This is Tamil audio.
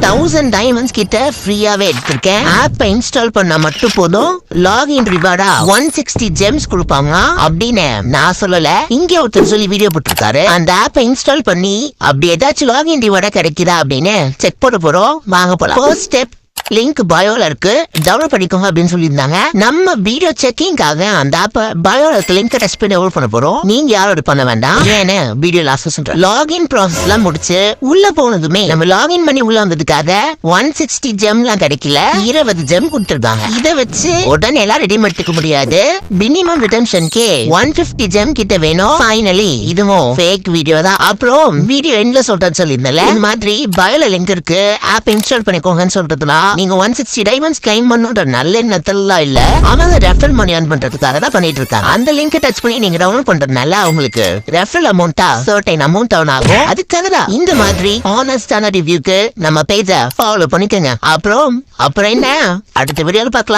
1000 டைமண்ட்ஸ் கிட்ட ஃப்ரீயாவே எடுத்திருக்கேன். ஆப்பை இன்ஸ்டால் பண்ணா மட்டும் போதும், லாகின் ரிவார்டா 160 ஜெம்ஸ் கொடுப்பாங்க அப்படின்னு நான் சொல்லல, இங்க ஒருத்தர் சொல்லி வீடியோ போட்டிருக்காரு. அந்த ஆப்பை இன்ஸ்டால் பண்ணி அப்படி ஏதாச்சும் லாகின் ரிவார்டா கிடைக்குதா அப்படின்னு செக் பண்ண போறோம். வாங்க போலாம். ஃபர்ஸ்ட் ஸ்டெப் லிங்க் பயோல இருக்கு, டவுன்லோட் பண்ணிக்கோங்க அப்படின்னு சொல்லியிருந்தாங்க. நம்ம வீடியோ செக்கிங்காக அந்த ஆப்ப பயோல இருக்க லிங்க் டச் பண்ணி டவுன்லோட் பண்ண போறோம். நீங்க யாரும் பண்ண வேண்டாம், ஏன்னு வீடியோ லாஸ்ட் சொல்றேன். லாகின் ப்ராசஸ் எல்லாம் முடிச்சு உள்ள போனதுமே நம்ம லாகின் பண்ணி உள்ள வந்ததுக்காக 160 ஜெம்லாம் கிடைக்கல, 20 ஜெம் கொடுத்துருக்காங்க. இதை வச்சு உடனே எல்லாம் ரெடிமேட் எடுத்துக்க முடியாது. மினிமம் ரிடெம்ஷனுக்கு 150 ஜெம் கிட்ட வேணும். ஃபைனலி இதுவும் ஃபேக் வீடியோ தான். அப்புறம் வீடியோ எண்ட்ல சொல்றது சொல்லியிருந்தேன், இந்த மாதிரி பயோல லிங்க் இருக்கு, ஆப் இன்ஸ்டால் பண்ணிக்கோங்கன்னு சொல்றதுலாம் நீங்க 160 டைமண்ட்ஸ் கிளைம் பண்ணுன்ற நல்ல எண்ணத்தெல்லாம் இல்ல, அவங்க ரெஃபரல் மணி earn பண்றதுக்காக தான் பண்ணிட்டு இருக்காங்க. அந்த லிங்க் டச் பண்ணி நீங்க டவுன்லோட் பண்றதுனால அவங்களுக்கு ரெஃபரல் அமௌண்டா சர்டைன் அமௌண்ட் டவுன் ஆகும். அதுக்காக தான் இந்த மாதிரி ஹானஸ்டான ரிவ்யூக்கு நம்ம பேஜை ஃபாலோ பண்ணிக்கோங்க. அப்புறம் என்ன அடுத்த வீடியோல பார்க்கலாம்.